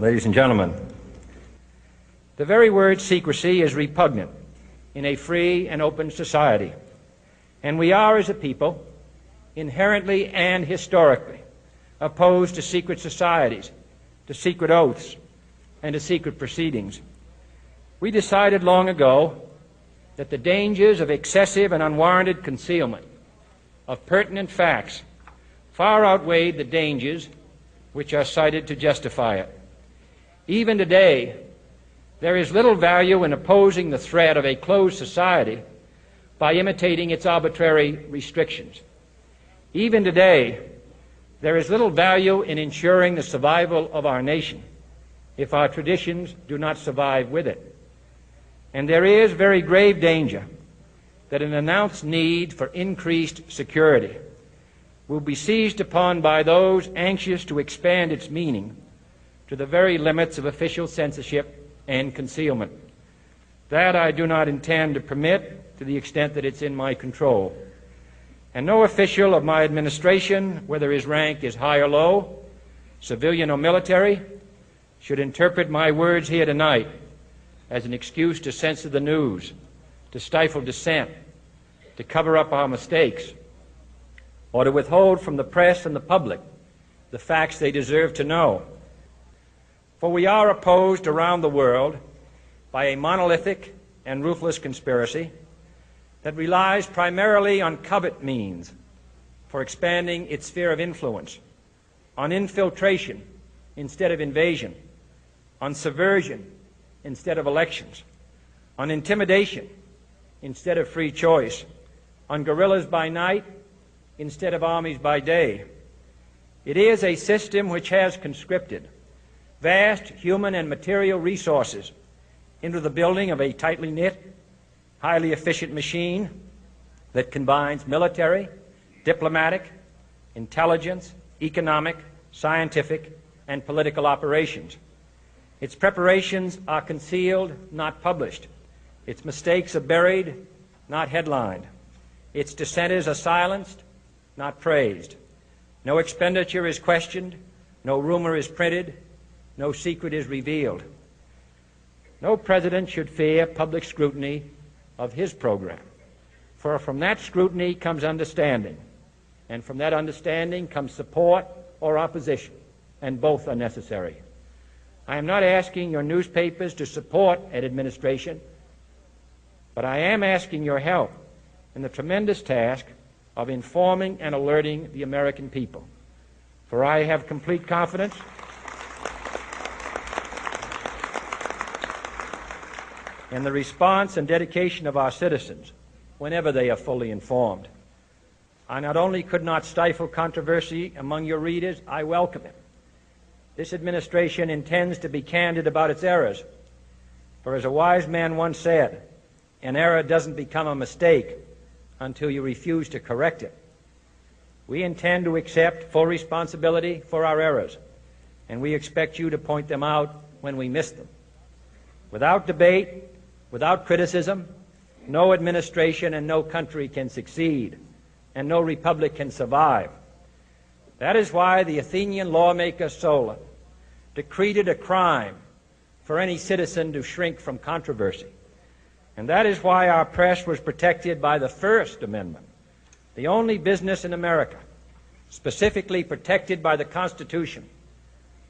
Ladies and gentlemen, the very word secrecy is repugnant in a free and open society, and we are, as a people, inherently and historically opposed to secret societies, to secret oaths, and to secret proceedings. We decided long ago that the dangers of excessive and unwarranted concealment of pertinent facts far outweighed the dangers which are cited to justify it. Even today, there is little value in opposing the threat of a closed society by imitating its arbitrary restrictions. Even today, there is little value in ensuring the survival of our nation if our traditions do not survive with it. And there is very grave danger that an announced need for increased security will be seized upon by those anxious to expand its meaning to the very limits of official censorship and concealment. That I do not intend to permit to the extent that it's in my control. And no official of my administration, whether his rank is high or low, civilian or military, should interpret my words here tonight as an excuse to censor the news, to stifle dissent, to cover up our mistakes, or to withhold from the press and the public the facts they deserve to know. For we are opposed around the world by a monolithic and ruthless conspiracy that relies primarily on covert means for expanding its sphere of influence, on infiltration instead of invasion, on subversion instead of elections, on intimidation instead of free choice, on guerrillas by night instead of armies by day. It is a system which has conscripted vast human and material resources into the building of a tightly knit, highly efficient machine that combines military, diplomatic, intelligence, economic, scientific, and political operations. Its preparations are concealed, not published. Its mistakes are buried, not headlined. Its dissenters are silenced, not praised. No expenditure is questioned, no rumor is printed, no secret is revealed. No president should fear public scrutiny of his program, for from that scrutiny comes understanding, and from that understanding comes support or opposition, and both are necessary. I am not asking your newspapers to support an administration, but I am asking your help in the tremendous task of informing and alerting the American people. For I have complete confidence in the response and dedication of our citizens whenever they are fully informed. I not only could not stifle controversy among your readers, I welcome it. This administration intends to be candid about its errors. For as a wise man once said, an error doesn't become a mistake until you refuse to correct it. We intend to accept full responsibility for our errors, and we expect you to point them out when we miss them. Without debate, without criticism, no administration and no country can succeed, and no republic can survive. That is why the Athenian lawmaker Solon decreed it a crime for any citizen to shrink from controversy. And that is why our press was protected by the First Amendment, the only business in America specifically protected by the Constitution,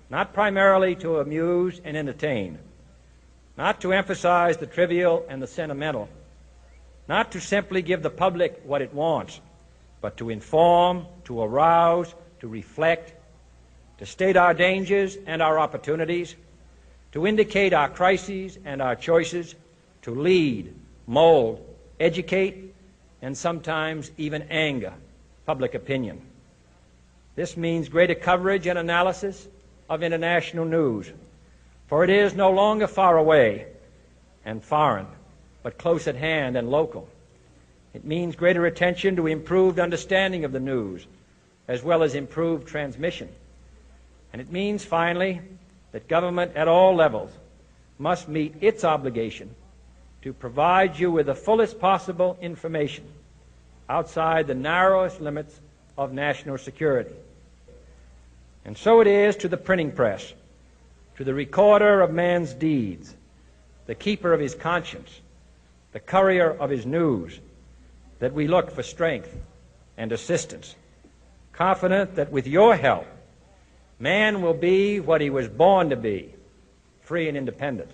not primarily to amuse and entertain, not to emphasize the trivial and the sentimental, not to simply give the public what it wants, but to inform, to arouse, to reflect, to state our dangers and our opportunities, to indicate our crises and our choices, to lead, mold, educate, and sometimes even anger public opinion. This means greater coverage and analysis of international news, for it is no longer far away and foreign, but close at hand and local. It means greater attention to improved understanding of the news, as well as improved transmission. And it means, finally, that government at all levels must meet its obligation to provide you with the fullest possible information outside the narrowest limits of national security. And so it is to the printing press, to the recorder of man's deeds, the keeper of his conscience, the courier of his news, that we look for strength and assistance, confident that with your help, man will be what he was born to be, free and independent.